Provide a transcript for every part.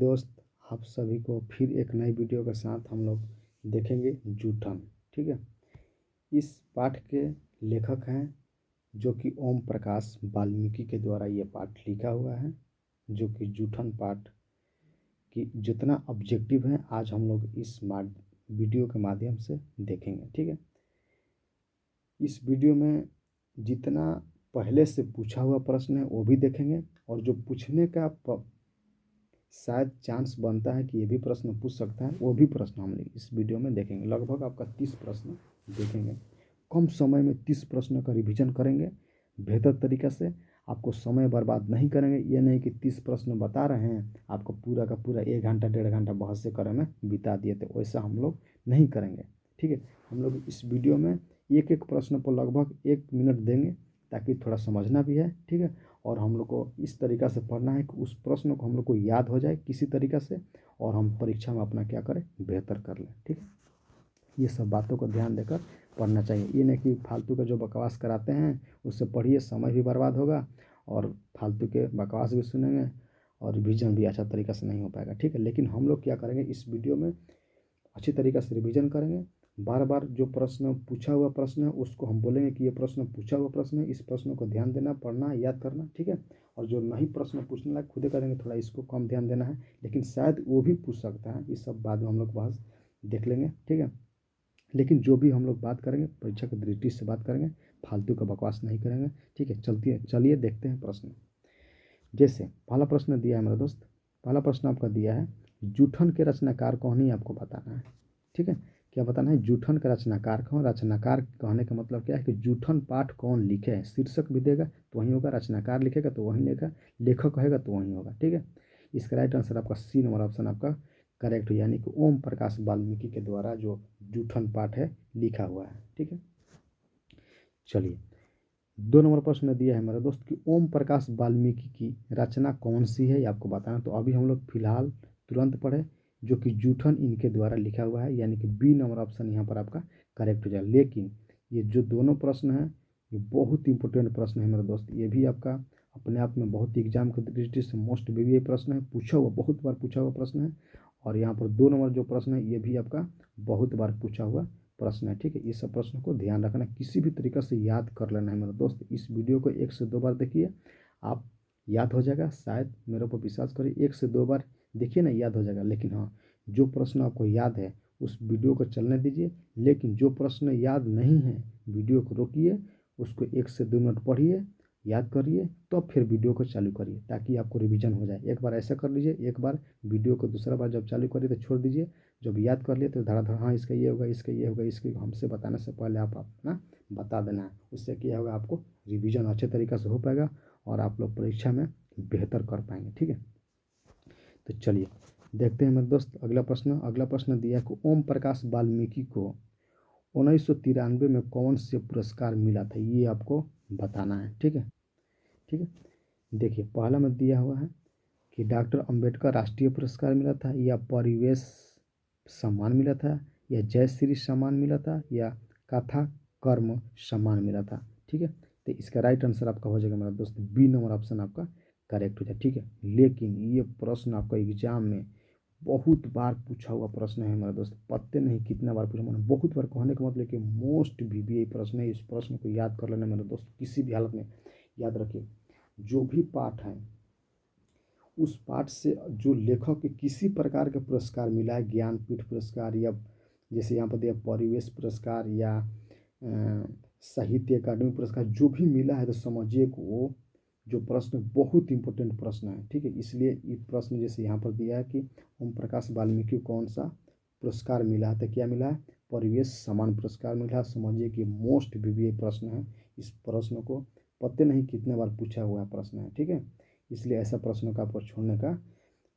दोस्त, आप सभी को फिर एक नई वीडियो के साथ हम लोग देखेंगे जूठन। ठीक है। इस पाठ के लेखक हैं जो कि ओम प्रकाश वाल्मीकि के द्वारा ये पाठ लिखा हुआ है, जो कि जूठन पाठ की जितना ऑब्जेक्टिव है आज हम लोग इस वीडियो के माध्यम से देखेंगे। ठीक है। इस वीडियो में जितना पहले से पूछा हुआ प्रश्न है वो भी देखेंगे, और जो पूछने का शायद चांस बनता है कि ये भी प्रश्न पूछ सकता है, वो भी प्रश्न हम इस वीडियो में देखेंगे। लगभग आपका 30 प्रश्न देखेंगे। कम समय में 30 प्रश्न का रिवीजन करेंगे बेहतर तरीक़े से। आपको समय बर्बाद नहीं करेंगे। ये नहीं कि 30 प्रश्न बता रहे हैं, आपको पूरा का पूरा 1 घंटा 1.5 घंटा बहस से करे में बिता दिए, तो वैसा हम लोग नहीं करेंगे। ठीक है। हम लोग इस वीडियो में एक एक प्रश्न पर लगभग 1 मिनट देंगे, ताकि थोड़ा समझना भी है। ठीक है। और हम लोग को इस तरीक़ा से पढ़ना है कि उस प्रश्न को हम लोग को याद हो जाए किसी तरीक़े से, और हम परीक्षा में अपना क्या करें, बेहतर कर लें। ठीक है। ये सब बातों को ध्यान देकर पढ़ना चाहिए। ये नहीं कि फालतू का जो बकवास कराते हैं उससे पढ़िए, समय भी बर्बाद होगा और फालतू के बकवास भी सुनेंगे और रिवीजन भी अच्छा तरीक़े से नहीं हो पाएगा। ठीक है। लेकिन हम लोग क्या करेंगे, इस वीडियो में अच्छी तरीक़े से रिवीजन करेंगे। बार बार जो प्रश्न पूछा हुआ प्रश्न है उसको हम बोलेंगे कि ये प्रश्न पूछा हुआ प्रश्न है, इस प्रश्न को ध्यान देना, पढ़ना, याद करना। ठीक है। और जो नहीं प्रश्न पूछने लायक खुद करेंगे, थोड़ा इसको कम ध्यान देना है, लेकिन शायद वो भी पूछ सकता है। ये सब बाद में हम लोग बहस देख लेंगे। ठीक है। लेकिन जो भी हम लोग बात करेंगे परीक्षा की दृष्टि से बात करेंगे, फालतू का बकवास नहीं करेंगे। ठीक है। चलिए देखते हैं प्रश्न। जैसे पहला प्रश्न दिया है मेरा दोस्त, पहला प्रश्न आपका दिया है जूठन के रचनाकार कौन, ही आपको बताना है। ठीक है। क्या बताना है, जूठन का रचनाकार कौन। रचनाकार कहने का मतलब क्या है कि जूठन पाठ कौन लिखे है। शीर्षक भी देगा तो वही होगा, रचनाकार लिखेगा तो वही लिखेगा, लेखक कहेगा तो वही होगा। ठीक है। इसका राइट आंसर आपका सी नंबर ऑप्शन आपका करेक्ट, यानी कि ओम प्रकाश वाल्मीकि के द्वारा जो जूठन पाठ है लिखा हुआ है। ठीक है। चलिए 2 नंबर प्रश्न दिया है मेरा दोस्त कि ओम प्रकाश वाल्मीकि की रचना कौन सी है, ये आपको बताना। तो अभी हम लोग फिलहाल तुरंत पढ़े जो कि जूठन इनके द्वारा लिखा हुआ है, यानी कि बी नंबर ऑप्शन यहाँ पर आपका करेक्ट हो जाए। लेकिन ये जो दोनों प्रश्न हैं ये बहुत इंपॉर्टेंट प्रश्न है मेरा दोस्त। ये भी आपका अपने आप में बहुत एग्जाम की दृष्टि से मोस्ट भी प्रश्न है, पूछा हुआ, बहुत बार पूछा हुआ प्रश्न है। और यहाँ पर 2 नंबर जो प्रश्न है ये भी आपका बहुत बार पूछा हुआ प्रश्न है। ठीक है। इस सब प्रश्नों को ध्यान रखना, किसी भी तरीक़े से याद कर लेना है मेरा दोस्त। इस वीडियो को 1 से 2 बार देखिए, आप याद हो जाएगा। शायद मेरे ऊपर विश्वास करिए, 1 से 2 बार देखिए ना, याद हो जाएगा। लेकिन हाँ, जो प्रश्न आपको याद है उस वीडियो को चलने दीजिए। लेकिन जो प्रश्न याद नहीं है, वीडियो को रोकिए, उसको 1 से 2 मिनट पढ़िए, याद करिए, तो फिर वीडियो को चालू करिए, ताकि आपको रिवीजन हो जाए। एक बार ऐसा कर लीजिए, एक बार वीडियो को दूसरा बार जब चालू करिए तो छोड़ दीजिए। जब याद कर लिए तो धड़ाधड़ हाँ इसका ये होगा, इसका ये होगा, इसके हमसे बताने से पहले आप अपना बता देना है। उससे क्या होगा, आपको रिवीजन अच्छे तरीक़े से हो पाएगा और आप लोग परीक्षा में बेहतर कर पाएंगे। ठीक है। तो चलिए देखते हैं मेरे दोस्त अगला प्रश्न। अगला प्रश्न दिया है कि ओम प्रकाश वाल्मीकि को 1993 में कौन से पुरस्कार मिला था, ये आपको बताना है। ठीक है। ठीक है। देखिए पहला में दिया हुआ है कि डॉक्टर अंबेडकर राष्ट्रीय पुरस्कार मिला था, या परिवेश सम्मान मिला था, या जय श्री सम्मान मिला था, या कथा कर्म सम्मान मिला था। ठीक है। तो इसका राइट आंसर आपका हो जाएगा मेरा दोस्त बी नंबर ऑप्शन आपका करेक्ट हो जाए। ठीक है। लेकिन ये प्रश्न आपका एग्जाम में बहुत बार पूछा हुआ प्रश्न है मेरा दोस्त। पता नहीं कितना बार पूछा, मैंने बहुत बार कहने का मतलब कि मोस्ट भी प्रश्न है। इस प्रश्न को याद कर लेना मेरे दोस्त, किसी भी हालत में याद रखिए। जो भी पाठ है उस पाठ से जो लेखक के किसी प्रकार का पुरस्कार मिला है, ज्ञानपीठ पुरस्कार, या जैसे यहाँ पर दिया परिवेश पुरस्कार, या साहित्य अकादमी पुरस्कार, जो भी मिला है तो समझिए कि वो जो प्रश्न बहुत इंपॉर्टेंट प्रश्न है। ठीक है। इसलिए ये प्रश्न जैसे यहाँ पर दिया है कि ओम प्रकाश वाल्मीकि को कौन सा पुरस्कार मिला है, तो क्या मिला है, परिवेश सम्मान पुरस्कार मिला है। समझिए कि मोस्ट भी प्रश्न है। इस प्रश्न को पता नहीं कितने बार पूछा हुआ प्रश्न है। ठीक है। इसलिए ऐसा प्रश्नों का आपको छोड़ने का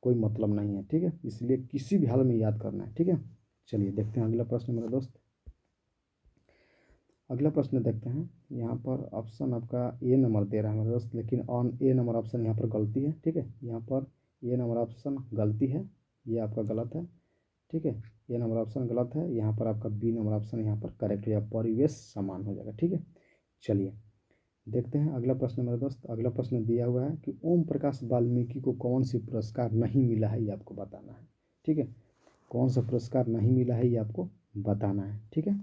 कोई मतलब नहीं है। ठीक है। इसलिए किसी भी हाल में याद करना है। ठीक है। चलिए देखते हैं अगला प्रश्न मेरा दोस्त। अगला प्रश्न देखते हैं। यहाँ पर ऑप्शन आपका ए नंबर दे रहा है मेरा दोस्त, लेकिन ऑन ए नंबर ऑप्शन यहाँ पर गलती है। ठीक है। यहाँ पर ए नंबर ऑप्शन गलती है, ये आपका गलत है। ठीक है। ए नंबर ऑप्शन गलत है। यहाँ पर आपका बी नंबर ऑप्शन यहाँ पर करेक्ट हो जाएगा, परिवेश समान हो जाएगा। ठीक है। चलिए देखते हैं अगला प्रश्न मेरे दोस्त। अगला प्रश्न दिया हुआ है कि ओम प्रकाश वाल्मीकि को कौन सी पुरस्कार नहीं मिला है, ये आपको बताना है। ठीक है, कौन सा पुरस्कार नहीं मिला है ये आपको बताना है। ठीक है,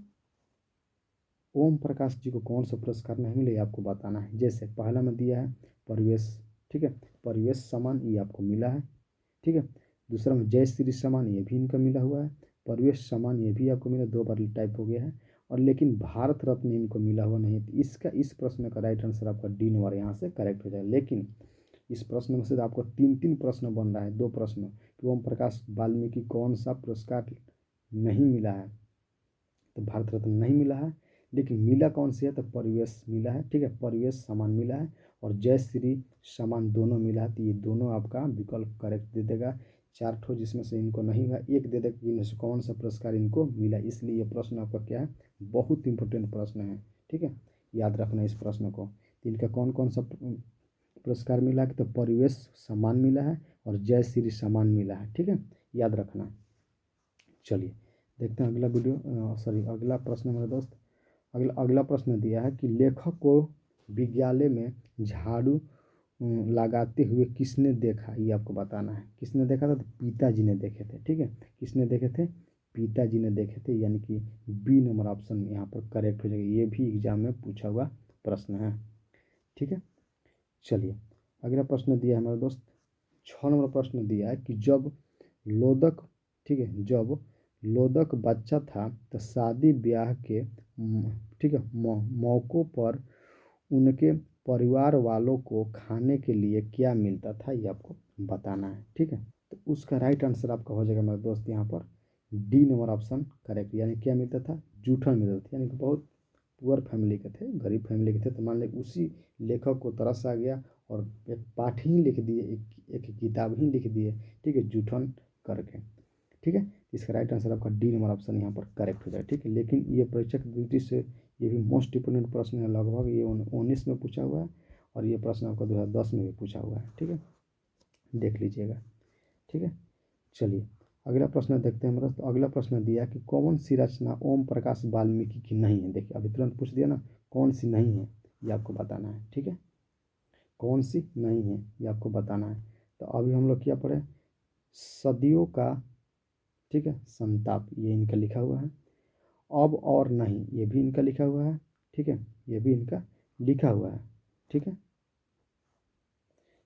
ओम प्रकाश जी को कौन सा पुरस्कार नहीं मिला ये आपको बताना है। जैसे पहला में दिया है परिवेश, ठीक है, परिवेश सम्मान ये आपको मिला है। ठीक है, दूसरा में जय श्री सम्मान ये भी इनका मिला हुआ है। परिवेश सम्मान ये भी आपको मिला, दो बार टाइप हो गया है। और लेकिन भारत रत्न इनको मिला हुआ नहीं है। तो इसका इस प्रश्न का राइट आंसर आपका डी नंबर यहाँ से करेक्ट हो जाएगा। लेकिन इस प्रश्न में से आपको तीन तीन प्रश्न बन रहा है, दो प्रश्न कि ओम प्रकाश वाल्मीकि कौन सा पुरस्कार नहीं मिला है, तो भारत रत्न नहीं मिला है। लेकिन मिला कौन सी है, तो परिवेश मिला है। ठीक है, परिवेश सम्मान मिला है और जय श्री सम्मान दोनों मिला है। तो ये दोनों आपका विकल्प करेक्ट दे देगा। चार ठो जिसमें से इनको नहीं हुआ, एक दे देगा इनमें से कौन सा पुरस्कार इनको मिला। इसलिए ये प्रश्न आपका क्या है, बहुत इंपॉर्टेंट प्रश्न है। ठीक है, याद रखना इस प्रश्न को। तो इनका कौन कौन सा पुरस्कार मिला है, तो परिवेश सम्मान मिला है और जय श्री सम्मान मिला है। ठीक है, याद रखना। चलिए देखते हैं अगला अगला प्रश्न मेरे दोस्त। अगला प्रश्न दिया है कि लेखक को विद्यालय में झाड़ू लगाते हुए किसने देखा, ये आपको बताना है। किसने देखा था, तो पिताजी ने देखे थे। ठीक है, किसने देखे थे, पिताजी ने देखे थे, यानी कि बी नंबर ऑप्शन यहाँ पर करेक्ट हो जाएगा। ये भी एग्जाम में पूछा हुआ प्रश्न है। ठीक है, चलिए अगला प्रश्न दिया है मेरे दोस्त। 6 नंबर प्रश्न दिया है कि जब लोदक, ठीक है, जब लोदक बच्चा था तो शादी ब्याह के ठीक है मौक़ों पर उनके परिवार वालों को खाने के लिए क्या मिलता था, ये आपको बताना है। ठीक है, तो उसका राइट आंसर आपका हो जाएगा मेरे दोस्त यहाँ पर डी नंबर ऑप्शन करेक्ट। यानी क्या मिलता था, जूठन मिलता था। यानी कि बहुत पुअर फैमिली के थे, गरीब फैमिली के थे। तो मान लें उसी लेखक को तरस आ गया और एक पाठ ही लिख दिए, एक किताब ही लिख दिए। ठीक है, जूठन करके। ठीक है, इसका राइट आंसर आपका डी नंबर ऑप्शन यहाँ पर करेक्ट हो जाए। ठीक है, लेकिन ये परीक्षा की दृष्टि से ये भी मोस्ट इंपोर्टेंट प्रश्न है। लगभग ये 19 में पूछा हुआ है और ये प्रश्न आपका 2010 में भी पूछा हुआ है। ठीक है, देख लीजिएगा। ठीक है, चलिए अगला प्रश्न देखते हैं मेरा। तो अगला प्रश्न दिया कि कौन सी रचना ओम प्रकाश वाल्मीकि की नहीं है। देखिए अभी तुरंत पूछ दिया ना, कौन सी नहीं है ये आपको बताना है। ठीक है, कौन सी नहीं है ये आपको बताना है। तो अभी हम लोग क्या पढ़े, सदियों का, ठीक है, संताप ये इनका लिखा हुआ है। अब और नहीं ये भी इनका लिखा हुआ है। ठीक है, ये भी इनका लिखा हुआ है। ठीक है,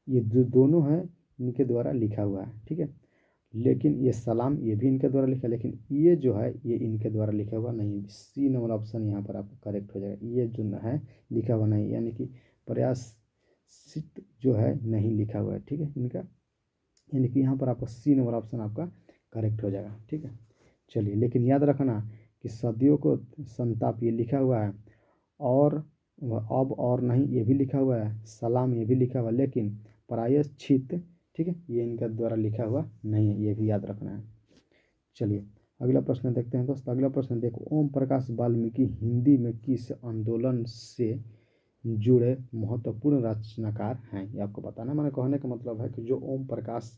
ये जो दोनों है इनके द्वारा लिखा हुआ है। ठीक है, लेकिन ये सलाम ये भी इनके द्वारा लिखा, लेकिन ये जो है ये इनके द्वारा लिखा हुआ नहीं है। सी नंबर ऑप्शन यहाँ पर आपका करेक्ट हो जाएगा। ये जो है लिखा हुआ नहीं, यानी कि प्रयासित जो है नहीं लिखा हुआ है। ठीक है, इनका यानी कि यहाँ पर आपका सी नंबर ऑप्शन आपका करेक्ट हो जाएगा। ठीक है, चलिए लेकिन याद रखना कि सदियों को संताप ये लिखा हुआ है और अब और नहीं ये भी लिखा हुआ है, सलाम ये भी लिखा हुआ है, लेकिन प्रायश्चित, ठीक है, ये इनका द्वारा लिखा हुआ नहीं है। ये भी याद रखना है। चलिए अगला प्रश्न देखते हैं दोस्त। अगला प्रश्न देखो, ओम प्रकाश वाल्मीकि हिंदी में किस आंदोलन से जुड़े महत्वपूर्ण रचनाकार हैं, ये आपको बताना है। मैंने कहने का मतलब है कि जो ओम प्रकाश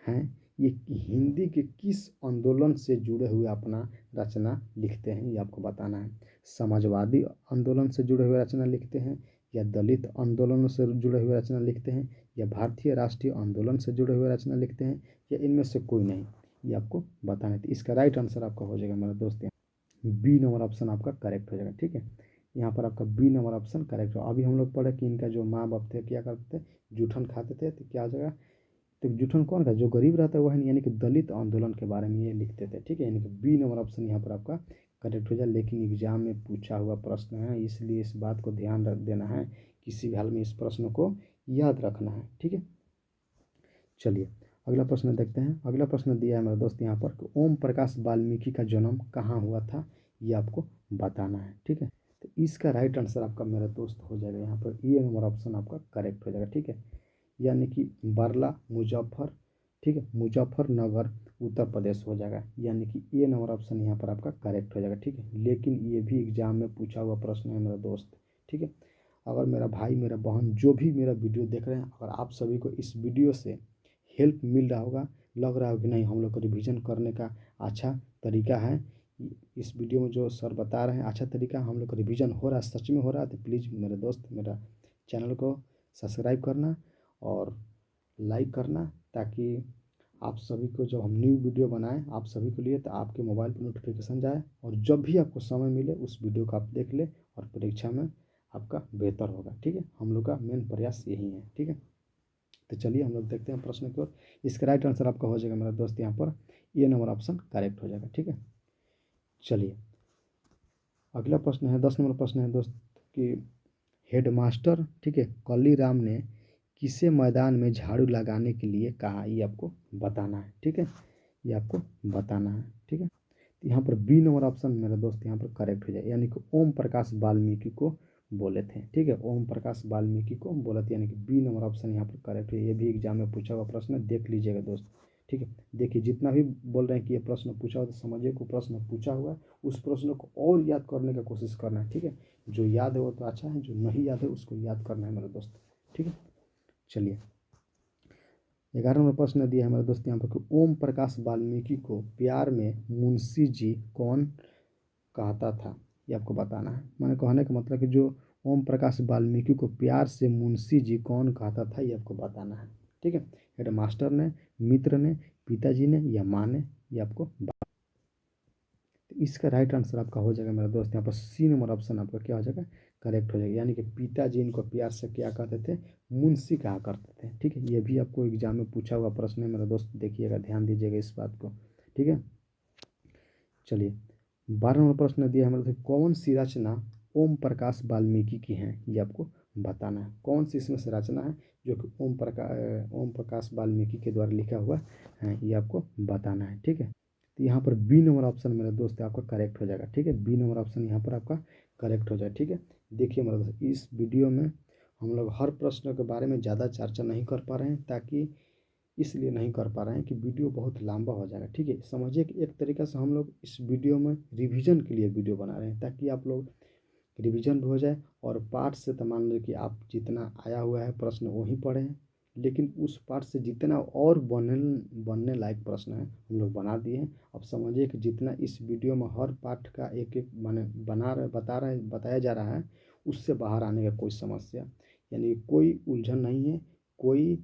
हैं ये हिंदी के किस आंदोलन से जुड़े हुए अपना रचना लिखते हैं, ये आपको बताना है। समाजवादी आंदोलन से जुड़े हुए रचना लिखते हैं, या दलित आंदोलनों से जुड़े हुए रचना लिखते हैं, या भारतीय राष्ट्रीय आंदोलन से जुड़े हुए रचना लिखते हैं, या इनमें से कोई नहीं, ये आपको बताना है। तो इसका राइट आंसर आपका हो जाएगा मेरे दोस्त बी नंबर ऑप्शन आपका करेक्ट हो जाएगा। ठीक है, यहाँ पर आपका बी नंबर ऑप्शन करेक्ट हो। अभी हम लोग पढ़े कि इनका जो माँ बाप थे क्या करते थे, जूठन खाते थे। तो क्या हो जाएगा, तो जूठन कौन का, जो गरीब रहता है वह है, यानी कि दलित आंदोलन के बारे में ये लिखते थे। ठीक है, यानी कि बी नंबर ऑप्शन यहाँ पर आपका करेक्ट हो जाए। लेकिन एग्जाम में पूछा हुआ प्रश्न है, इसलिए इस बात को ध्यान रख देना है, किसी भी हाल में इस प्रश्न को याद रखना है। ठीक है, चलिए अगला प्रश्न देखते हैं। अगला प्रश्न दिया है मेरे दोस्त यहाँ पर कि ओम प्रकाश वाल्मीकि का जन्म कहाँ हुआ था, ये आपको बताना है। ठीक है, तो इसका राइट आंसर आपका मेरा दोस्त हो जाएगा यहाँ पर ए नंबर ऑप्शन आपका करेक्ट हो जाएगा। ठीक है, यानी कि बरला मुजफ्फर, ठीक है, मुजफ्फरनगर उत्तर प्रदेश हो जाएगा। यानी कि ए नंबर ऑप्शन यहाँ पर आपका करेक्ट हो जाएगा। ठीक है, लेकिन ये भी एग्जाम में पूछा हुआ प्रश्न है मेरा दोस्त। ठीक है, अगर मेरा भाई मेरा बहन जो भी मेरा वीडियो देख रहे हैं, अगर आप सभी को इस वीडियो से हेल्प मिल रहा होगा, लग रहा हो कि नहीं हम लोग को रिवीजन करने का अच्छा तरीका है, इस वीडियो में जो सर बता रहे हैं अच्छा तरीका हम लोग का रिवीजन हो रहा है, सच में हो रहा है, तो प्लीज़ मेरे दोस्त मेरा चैनल को सब्सक्राइब करना और लाइक करना, ताकि आप सभी को जब हम न्यू वीडियो बनाएं आप सभी के लिए तो आपके मोबाइल पर नोटिफिकेशन जाए, और जब भी आपको समय मिले उस वीडियो को आप देख ले और परीक्षा में आपका बेहतर होगा। ठीक है, हम लोग का मेन प्रयास यही है। ठीक है, तो चलिए हम लोग देखते हैं प्रश्न की ओर। इसका राइट आंसर आपका हो जाएगा मेरा दोस्त यहाँ पर ए नंबर ऑप्शन करेक्ट हो जाएगा। ठीक है, चलिए अगला प्रश्न है 10 नंबर प्रश्न है दोस्त कि हेडमास्टर ठीक है कल्ली राम ने किसे मैदान में झाड़ू लगाने के लिए कहा, ये आपको बताना है। ठीक है, ये आपको बताना है। ठीक है, तो यहाँ पर बी नंबर ऑप्शन मेरा दोस्त यहाँ पर करेक्ट हो जाए, यानी कि ओम प्रकाश वाल्मीकि को बोले थे। ठीक है, ओम प्रकाश वाल्मीकि को बोले थे, यानी कि बी नंबर ऑप्शन यहाँ पर करेक्ट है। ये भी एग्जाम में पूछा हुआ प्रश्न है, देख लीजिएगा दोस्त। ठीक है, देखिए जितना भी बोल रहे हैं कि ये प्रश्न पूछा हुआ तो समझिए को प्रश्न पूछा हुआ है, उस प्रश्न को और याद करने का कोशिश करना है। ठीक है, जो याद है वो तो अच्छा है, जो नहीं याद है उसको याद करना है मेरे दोस्त। ठीक है, चलिए 11 नंबर प्रश्न दिया है हमारे दोस्त यहाँ पर कि ओम प्रकाश वाल्मीकि को प्यार में मुंशी जी कौन कहता था, ये आपको बताना है। मैंने कहने का मतलब कि जो ओम प्रकाश वाल्मीकि को प्यार से मुंशी जी कौन कहता था, ये आपको बताना है। ठीक है, हेड मास्टर ने, मित्र ने, पिताजी ने या माँ ने, ये आपको तो इसका राइट आंसर आपका हो जाएगा मेरा दोस्त यहाँ पर सी नंबर ऑप्शन आपका क्या हो जाएगा करेक्ट हो जाएगा, यानी कि पिताजी इनको प्यार से क्या कहते थे, मुंशी कहा करते थे। ठीक है, ये भी आपको एग्जाम में पूछा हुआ प्रश्न है मेरा दोस्त, देखिएगा ध्यान दीजिएगा इस बात को। ठीक है, चलिए 12 नंबर प्रश्न दिया हमारे दोस्त कौन सी रचना ओम प्रकाश वाल्मीकि की है, ये आपको बताना है। कौन सी इसमें से रचना है जो कि ओम प्रकाश वाल्मीकि के द्वारा लिखा हुआ है, ये आपको बताना है। ठीक है, तो यहाँ पर बी नंबर ऑप्शन मेरा दोस्त आपका करेक्ट हो जाएगा। ठीक है, बी नंबर ऑप्शन यहाँ पर आपका करेक्ट हो जाए। ठीक है, देखिए मेरा दोस्त इस वीडियो में हम लोग हर प्रश्न के बारे में ज़्यादा चर्चा नहीं कर पा रहे हैं, ताकि इसलिए नहीं कर पा रहे हैं कि वीडियो बहुत लंबा हो जाएगा। ठीक है, समझिए कि एक तरीक़े से हम लोग इस वीडियो में रिवीजन के लिए वीडियो बना रहे हैं, ताकि आप लोग रिवीजन भी हो जाए, और पाठ से तो मान लो कि आप जितना आया हुआ है प्रश्न वही पढ़े हैं, लेकिन उस पाठ से जितना और बनने लायक प्रश्न है हम लोग बना दिए हैं। अब समझिए कि जितना इस वीडियो में हर पाठ का एक एक माने बताया जा रहा है, उससे बाहर आने का कोई समस्या यानी कोई उलझन नहीं है, कोई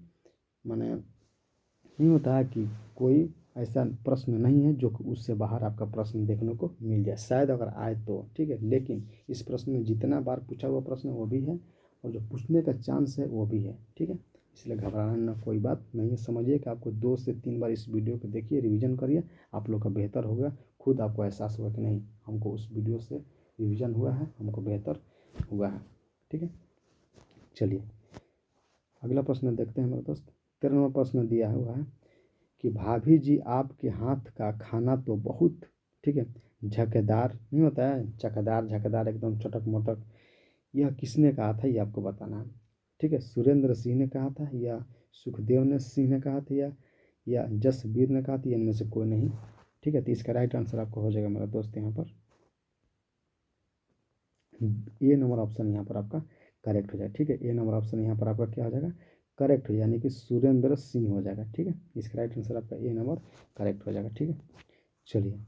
माने नहीं होता है कि कोई ऐसा प्रश्न नहीं है जो कि उससे बाहर आपका प्रश्न देखने को मिल जाए, शायद अगर आए तो। ठीक है, लेकिन इस प्रश्न में जितना बार पूछा हुआ प्रश्न वो भी है, और जो पूछने का चांस है वो भी है। ठीक है, इसलिए घबराना कोई बात नहीं है। समझिए कि आपको 2 से 3 बार इस वीडियो को देखिए, रिवीजन करिए, आप लोग का बेहतर होगा। खुद आपको एहसास होगा कि नहीं हमको उस वीडियो से रिवीजन हुआ है, हमको बेहतर हुआ है। ठीक है, चलिए अगला प्रश्न देखते हैं मेरे दोस्त। 13वां प्रश्न दिया हुआ है कि भाभी जी आपके हाथ का खाना तो बहुत ठीक है झकेदार नहीं होता है, चकदार झकदार एकदम चटक मटक, यह किसने कहा था, ये आपको बताना है। ठीक है, सुरेंद्र सिंह ने कहा था, या सुखदेव ने सिंह ने कहा था, या जसवीर ने कहा था, इनमें से कोई नहीं। ठीक है, तो इसका राइट आंसर आपका हो जाएगा मेरा दोस्त यहाँ पर ए नंबर ऑप्शन यहाँ पर आपका करेक्ट हो जाएगा। ठीक है, ए नंबर ऑप्शन यहाँ पर आपका क्या हो जाएगा करेक्ट हो, यानी कि सुरेंद्र सिंह हो जाएगा। ठीक है, इसका राइट आंसर आपका ए नंबर करेक्ट हो जाएगा। ठीक है, चलिए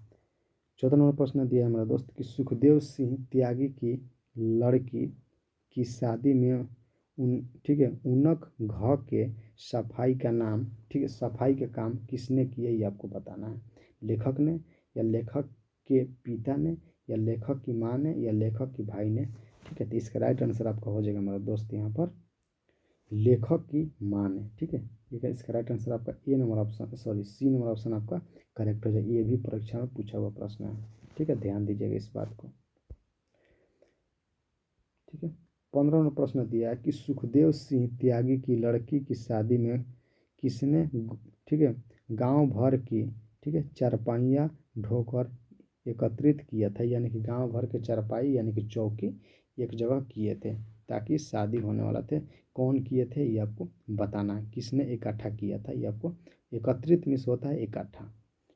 14 नंबर प्रश्न दिया है मेरा दोस्त कि सुखदेव सिंह त्यागी की लड़की की शादी में ठीक है उनक घ के सफाई का नाम ठीक है सफाई का काम किसने किया, ये आपको बताना है। लेखक ने, या लेखक के पिता ने, या लेखक की माँ ने, या लेखक की भाई ने। ठीक है, तो इसका राइट आंसर आपका हो जाएगा मेरा दोस्त यहाँ पर लेखक की माँ ने। ठीक है, ठीक है, इसका राइट आंसर आपका A number option C number option आपका करेक्ट हो जाएगा। ये भी परीक्षा में पूछा हुआ प्रश्न है। ठीक है, ध्यान दीजिएगा इस बात को। ठीक है, 15वां प्रश्न दिया है कि सुखदेव सिंह त्यागी की लड़की की शादी में किसने ठीक है गांव भर की ठीक है चारपाइयाँ ढोकर एकत्रित किया था, यानी कि गांव भर के चारपाई यानी कि चौकी एक जगह किए थे ताकि शादी होने वाला थे। कौन किए थे ये आपको बताना है, किसने इकट्ठा किया था ये आपको, एकत्रित मिस होता है इकट्ठा।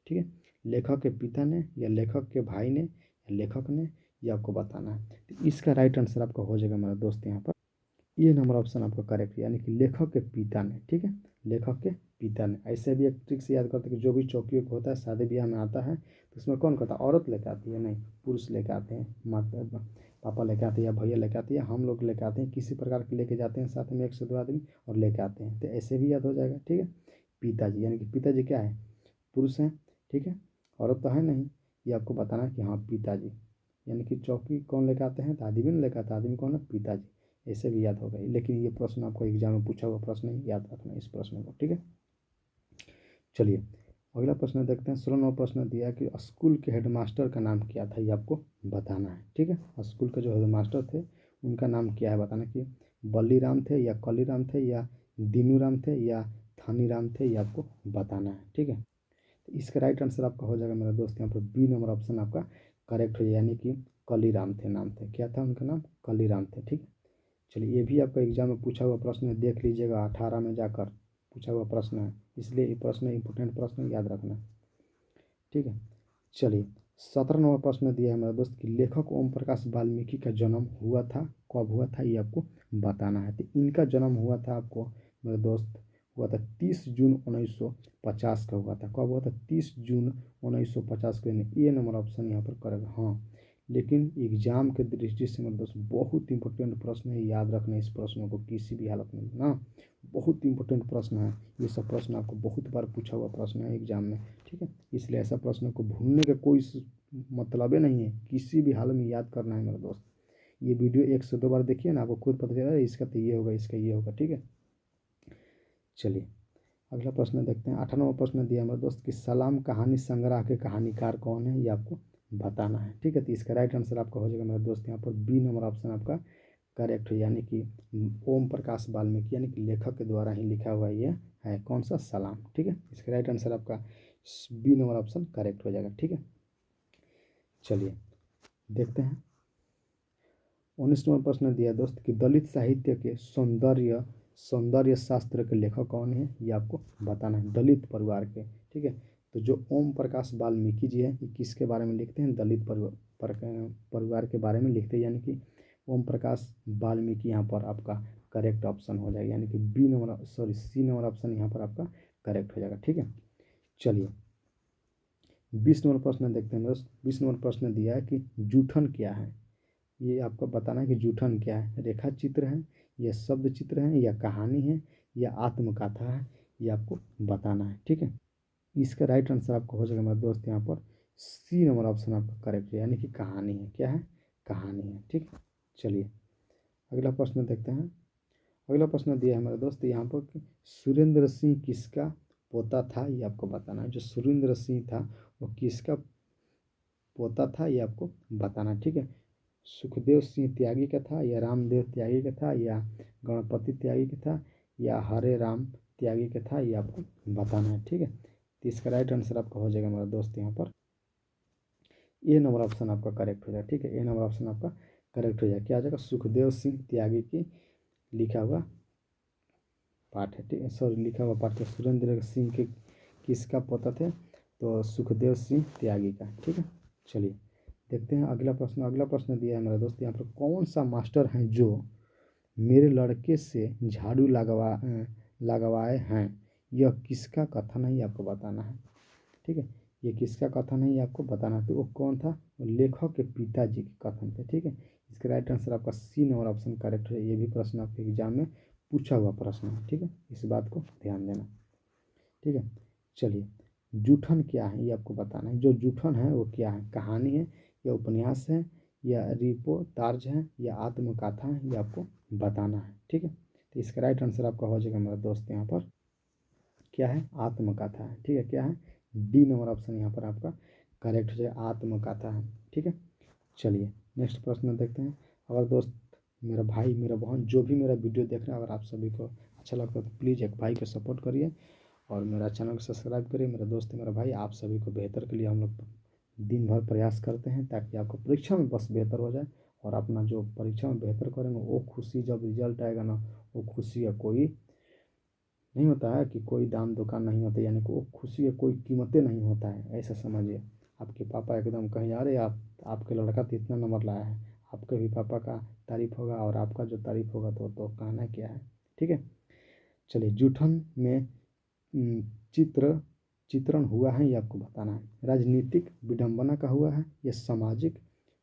ठीक है, लेखक के पिता ने, या लेखक के भाई ने, या लेखक ने, ये आपको बताना है। तो इसका राइट आंसर आपका हो जाएगा मेरा दोस्त यहाँ पर ये नंबर ऑप्शन आपका करेक्ट है, यानी कि लेखक के पिता ने। ठीक है, लेखक के पिता ने। ऐसे भी एक ट्रिक से याद करते हैं कि जो भी चौकियों को होता है शादी ब्याह में आता है तो उसमें कौन करता है, औरत लेके आती है, नहीं पुरुष लेके आते हैं, माता पापा लेके आते हैं या भैया लेके आते हैं, हम लोग लेके आते हैं, किसी प्रकार के लेके जाते हैं साथ में 1 से 2 आदमी और लेके आते हैं, तो ऐसे भी याद हो जाएगा। ठीक है, पिताजी यानी कि पिताजी क्या है, पुरुष हैं। ठीक है, औरत तो है नहीं, ये आपको बताना है कि हाँ पिताजी, यानी कि चौकी कौन लेकर आते हैं, तो आदमी नहीं लेकर आता, आदमी कौन है, पिताजी। ऐसे भी याद होगा, लेकिन ये प्रश्न आपको एग्जाम में पूछा हुआ प्रश्न है, याद रखना इस प्रश्न को। ठीक है, चलिए अगला प्रश्न देखते हैं। 16वां प्रश्न दिया है कि स्कूल के हेडमास्टर का नाम क्या था, ये आपको बताना है। ठीक है, स्कूल के जो हेडमास्टर थे उनका नाम क्या है बताना, कि बल्लीराम थे या कलीराम थे या दीनूराम थे या थानीराम थे, ये आपको बताना है। ठीक है, तो इसका राइट आंसर आपका हो जाएगा मेरा दोस्त यहाँ पर बी नंबर ऑप्शन आपका करेक्ट हो जाए, यानी कि कलीराम थे, नाम थे, क्या था उनका नाम, कलीराम थे। ठीक है, चलिए ये भी आपका एग्जाम में पूछा हुआ प्रश्न है, देख लीजिएगा 18 में जाकर पूछा हुआ प्रश्न है, इसलिए ये प्रश्न इंपॉर्टेंट प्रश्न याद रखना। ठीक है, चलिए 17 नंबर प्रश्न दिया है मेरा दोस्त कि लेखक ओम प्रकाश वाल्मीकि का जन्म हुआ था, कब हुआ था, ये आपको बताना है। तो इनका जन्म हुआ था आपको मेरे दोस्त, हुआ था 30 जून 1950 का हुआ था। कब हुआ था, 30 जून 1950 को, यानी ए नंबर ऑप्शन यहाँ पर करेगा। हाँ, लेकिन एग्जाम के दृष्टि से मेरे दोस्त बहुत इंपॉर्टेंट प्रश्न है, याद रखना इस प्रश्नों को किसी भी हालत में ना, बहुत इंपॉर्टेंट प्रश्न है। ये सब प्रश्न आपको बहुत बार पूछा हुआ प्रश्न है एग्जाम में। ठीक है, इसलिए ऐसा प्रश्न को भूलने का कोई मतलब ही नहीं है, किसी भी हाल में याद करना है मेरे दोस्त। ये वीडियो 1 से 2 बार देखिए ना, आपको खुद पता चला इसका तो ये होगा, इसका ये होगा। ठीक है, चलिए अगला प्रश्न देखते हैं। 18वां प्रश्न दिया मेरे दोस्त कि सलाम कहानी संग्रह के कहानीकार कौन है, ये आपको बताना है। ठीक है, तो इसका राइट आंसर आपका हो जाएगा मेरे दोस्त यहाँ पर बी नंबर ऑप्शन आपका करेक्ट है, यानी कि ओम प्रकाश वाल्मीकि, यानी कि लेखक के द्वारा ही लिखा हुआ ये है कौन सा, सलाम। ठीक है, इसका राइट आंसर आपका बी नंबर ऑप्शन करेक्ट हो जाएगा। ठीक है, चलिए देखते हैं। 19वां प्रश्न दिया दोस्त कि दलित साहित्य के सौंदर्य शास्त्र के लेखक कौन है, ये आपको बताना है, दलित परिवार के। ठीक है, तो जो ओम प्रकाश वाल्मीकि जी है ये किसके बारे में लिखते हैं, दलित परिवार के बारे में लिखते हैं, यानी कि ओम प्रकाश वाल्मीकि यहाँ पर आपका करेक्ट ऑप्शन हो जाएगा, यानी कि सी नंबर ऑप्शन यहाँ पर आपका करेक्ट हो जाएगा। ठीक है, चलिए 20 नंबर प्रश्न देखते हैं दोस्त। 20 नंबर प्रश्न दिया है कि जूठन क्या है, ये आपको बताना है कि जूठन क्या है, रेखा चित्र है या शब्द चित्र है या कहानी है या आत्मकथा है, ये आपको बताना है। ठीक है, इसका राइट आंसर आपको हो जाएगा मेरा दोस्त यहाँ पर सी नंबर ऑप्शन आपका करेक्ट है, यानी कि कहानी है, क्या है, कहानी है। ठीक है, चलिए अगला प्रश्न देखते हैं। अगला प्रश्न दिया है मेरे दोस्त यहाँ पर कि सुरेंद्र सिंह किसका पोता था, ये आपको बताना है। जो सुरेंद्र सिंह था वो किसका पोता था, ये आपको बताना है। ठीक है, सुखदेव सिंह त्यागी का था या रामदेव त्यागी का था या गणपति त्यागी का था या हरे राम त्यागी का था, ये आपको बताना है। ठीक है, तो इसका राइट आंसर आपका हो जाएगा मेरा दोस्त यहाँ पर ए नंबर ऑप्शन आपका करेक्ट हो जाएगा। ठीक है, ए नंबर ऑप्शन आपका करेक्ट हो जाएगा, क्या आ जाएगा, सुखदेव सिंह त्यागी की लिखा हुआ पाठ है। ठीक है, सॉरी लिखा हुआ पाठ है, सुरेंद्र सिंह के किसका पोता थे, तो सुखदेव सिंह त्यागी का। ठीक है, चलिए देखते हैं अगला प्रश्न। अगला प्रश्न दिया है मेरा दोस्त यहाँ पर, कौन सा मास्टर हैं जो मेरे लड़के से झाड़ू लगवाए हैं, यह किसका कथन है, ये आपको बताना है। ठीक है, ये किसका कथन है ये आपको बताना है, तो वो कौन था, लेखक के पिताजी के कथन थे। ठीक है, इसका राइट आंसर आपका सी नंबर ऑप्शन करेक्ट है, ये भी प्रश्न आपके एग्जाम में पूछा हुआ प्रश्न है। ठीक है, इस बात को ध्यान देना। ठीक है, चलिए जूठन क्या है ये आपको बताना है। जो जूठन है वो क्या है, कहानी है या उपन्यास है या रिपोर्टाज है या आत्मकथा है, ये आपको बताना है। ठीक है, तो इसका राइट आंसर आपका हो जाएगा मेरा दोस्त यहाँ पर क्या है, आत्मकथा है। ठीक है, क्या है, डी नंबर ऑप्शन यहाँ पर आपका करेक्ट हो जाएगा, आत्मकथा है। ठीक है, चलिए नेक्स्ट प्रश्न देखते हैं। अगर दोस्त मेरा भाई मेरा बहन जो भी मेरा वीडियो देख रहे हैं, अगर आप सभी को अच्छा लगता है तो प्लीज़ एक भाई को सपोर्ट करिए और मेरा चैनल को सब्सक्राइब करिए। मेरा दोस्त मेरा भाई आप सभी को बेहतर के लिए हम लोग दिन भर प्रयास करते हैं ताकि आपको परीक्षा में बस बेहतर हो जाए, और अपना जो परीक्षा में बेहतर करेंगे वो खुशी जब रिजल्ट आएगा ना, वो खुशी का कोई नहीं होता है, कि कोई दाम दुकान नहीं होता, यानी कि वो खुशी का कोई कीमतें नहीं होता है, ऐसा समझिए। आपके पापा एकदम कहीं अरे आपके लड़का तो इतना नंबर लाया है, आपके भी पापा का तारीफ होगा और आपका जो तारीफ होगा तो कहना क्या है। ठीक है, चलिए जूठन में चित्रण हुआ है ये आपको बताना है। राजनीतिक विडंबना का हुआ है या सामाजिक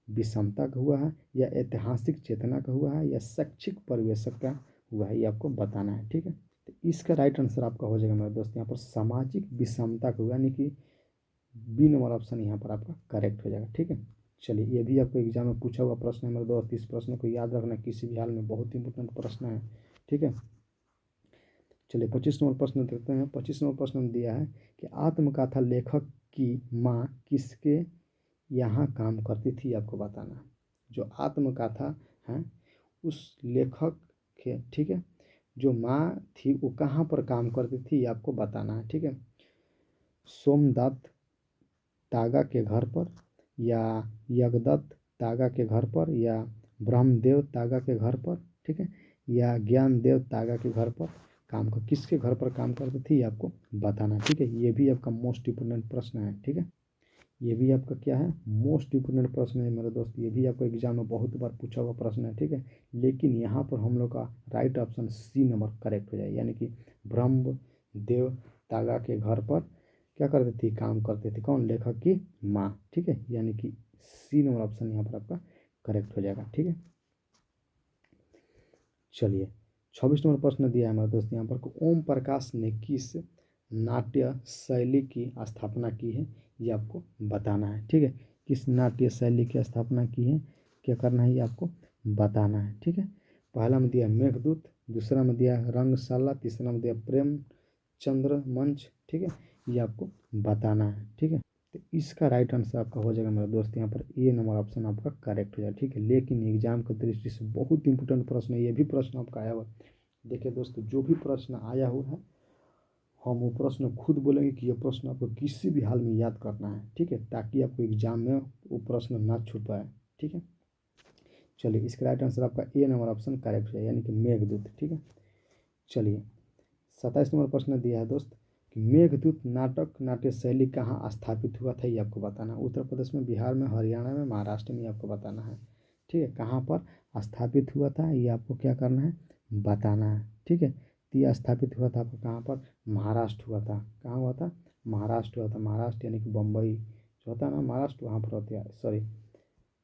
विषमता का हुआ है या ऐतिहासिक चेतना का हुआ है या शैक्षिक परिवेशक का हुआ है, ये आपको बताना है। ठीक है, तो इसका राइट आंसर आपका हो जाएगा मेरे दोस्त यहाँ पर सामाजिक विषमता का हुआ, यानी कि बी नंबर ऑप्शन यहाँ पर आपका करेक्ट हो जाएगा। ठीक है, चलिए ये भी आपको एग्जाम में पूछा हुआ प्रश्न है मेरे दोस्त, इस प्रश्न को याद रखना किसी भी हाल में, बहुत इंपॉर्टेंट प्रश्न है। ठीक है, चलिए 25 नंबर प्रश्न देखते हैं। 25 नंबर प्रश्न में दिया है कि आत्मकथा लेखक की माँ किसके यहाँ काम करती थी, आपको बताना है। जो आत्मकथा है उस लेखक के, ठीक है, जो माँ थी वो कहाँ पर काम करती थी ये आपको बताना है। ठीक है, सोमदत्त तागा के घर पर या यज्ञदत्त तागा के घर पर या ब्रह्मदेव तागा के घर पर, ठीक है, या ज्ञानदेव तागा के घर पर किसके घर पर काम करती थी ये आपको बताना। ठीक है, ये भी आपका मोस्ट इम्पोर्टेंट प्रश्न है। ठीक है, ये भी आपका क्या है, मोस्ट इम्पोर्टेंट प्रश्न है मेरे दोस्त, ये भी आपको एग्जाम में बहुत बार पूछा हुआ प्रश्न है। ठीक है, लेकिन यहाँ पर हम लोग का right option C number correct हो जाए, यानी कि ब्रह्मदेव तागा के घर पर क्या करती थी, काम करती थी, कौन, लेखक की माँ। ठीक है, यानी कि सी नंबर ऑप्शन यहाँ पर आपका करेक्ट हो जाएगा। ठीक है, चलिए 26 नंबर प्रश्न दिया है हमारे दोस्त यहाँ पर, ओम प्रकाश ने किस नाट्य शैली की स्थापना की है ये आपको बताना है। ठीक है, किस नाट्य शैली की स्थापना की है, क्या करना है ये आपको बताना है। ठीक है, पहला में दिया मेघदूत, दूसरा में दिया रंगशाला, तीसरा में दिया प्रेमचंद्र मंच। ठीक है, ये आपको बताना है। ठीक है, तो इसका राइट आंसर आपका हो जाएगा मेरे दोस्त यहाँ पर ए नंबर ऑप्शन आपका करेक्ट हो जाएगा। ठीक है, लेकिन एग्जाम की दृष्टि से बहुत इंपॉर्टेंट प्रश्न है, ये भी प्रश्न आपका आया हुआ है। देखिए दोस्तों, जो भी प्रश्न आया हुआ है हम वो प्रश्न खुद बोलेंगे कि ये प्रश्न आपको किसी भी हाल में याद करना है। ठीक है, ताकि आपको एग्जाम में वो प्रश्न ना छूट पाए। ठीक है, चलिए इसका राइट आंसर आपका ए नंबर ऑप्शन करेक्ट है, यानी कि मेघदूत। ठीक है, चलिए 27 नंबर प्रश्न दिया है दोस्त कि मेघदूत नाटक नाट्य शैली कहाँ स्थापित हुआ था ये आपको बताना है। उत्तर प्रदेश में, बिहार में, हरियाणा में, महाराष्ट्र में आपको बताना है। ठीक है, कहाँ पर स्थापित हुआ था ये आपको क्या करना है, बताना है। ठीक है, तो यह स्थापित हुआ था आपको कहाँ पर, महाराष्ट्र हुआ था। कहाँ हुआ था, महाराष्ट्र हुआ था। महाराष्ट्र यानी कि बम्बई जो होता है ना महाराष्ट्र, वहाँ पर होता है। सॉरी,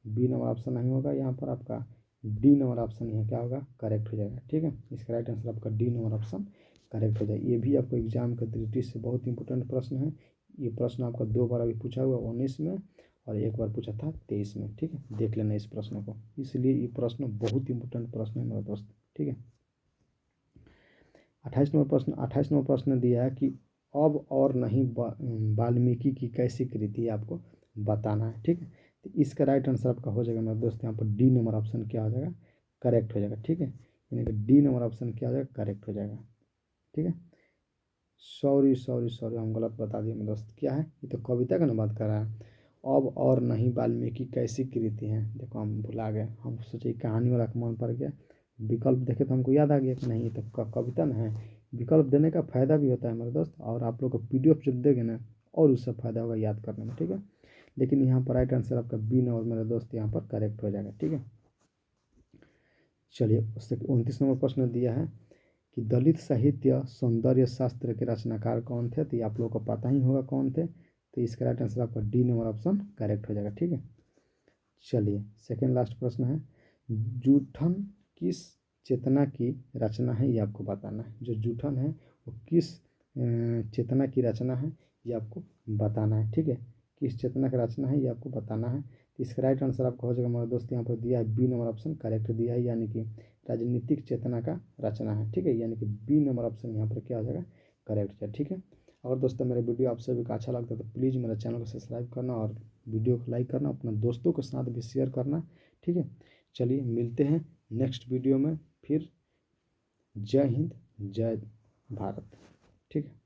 बी नंबर ऑप्शन नहीं होगा यहाँ पर आपका, डी नंबर ऑप्शन यहाँ क्या होगा, करेक्ट हो जाएगा। ठीक है, इसका राइट आंसर आपका डी नंबर ऑप्शन करेक्ट हो जाए। ये भी आपको एग्जाम के दृष्टि से बहुत इंपॉर्टेंट प्रश्न है। ये प्रश्न आपका 2 बार अभी पूछा हुआ, 19 में और 1 बार पूछा था 23 में। ठीक है, देख लेना इस प्रश्न को, इसलिए ये प्रश्न बहुत इंपॉर्टेंट प्रश्न है मेरा दोस्त। ठीक है, 28 नंबर प्रश्न दिया है कि अब और नहीं वाल्मीकि की कैसी कृति आपको बताना है। ठीक है, तो इसका राइट आंसर आपका हो जाएगा मेरे दोस्त यहाँ पर डी नंबर ऑप्शन क्या हो जाएगा, करेक्ट हो जाएगा। ठीक है, यानी कि डी नंबर ऑप्शन क्या हो जाएगा, करेक्ट हो जाएगा। ठीक है, सॉरी हम गलत बता दिए मेरे दोस्त, क्या है ये, तो कविता का ना बात कर रहा है। अब और नहीं वाल्मीकि कैसी कृति है, देखो हम भुला गए, हम सोचे कहानी वाला मन पड़ गया, विकल्प देखे तो हमको याद आ गया कि नहीं ये तो कविता ना है। विकल्प देने का फ़ायदा भी होता है मेरे दोस्त, और आप लोग को PDF जब देंगे ना और उससे फ़ायदा होगा याद करने में। ठीक है, लेकिन यहाँ पर राइट आंसर आपका बी नंबर मेरे दोस्त यहाँ पर करेक्ट हो जाएगा। ठीक है, चलिए उससे 29 नंबर प्रश्न दिया है कि दलित साहित्य सौंदर्य शास्त्र के रचनाकार कौन थे, तो ये आप लोगों को पता ही होगा कौन थे, तो इसका राइट आंसर आपका डी नंबर ऑप्शन करेक्ट हो जाएगा। ठीक है, चलिए सेकेंड लास्ट प्रश्न है, जूठन किस चेतना की रचना है ये आपको बताना है। जो जूठन है वो किस चेतना की रचना है ये आपको बताना है। ठीक है, किस चेतना की रचना है ये आपको बताना है। तो इसका राइट आंसर आपको हो जाएगा मेरे दोस्त यहाँ पर दिया है बी नंबर ऑप्शन करेक्ट दिया है, यानी कि राजनीतिक चेतना का रचना है। ठीक है, यानी कि बी नंबर ऑप्शन यहाँ पर क्या हो जाएगा, करेक्ट है। ठीक है, अगर दोस्तों मेरे वीडियो आप सभी को अच्छा लगता है तो प्लीज़ मेरे चैनल को सब्सक्राइब करना और वीडियो को लाइक करना, अपने दोस्तों के साथ भी शेयर करना। ठीक है, चलिए मिलते हैं नेक्स्ट वीडियो में फिर। जय हिंद, जय भारत। ठीक है।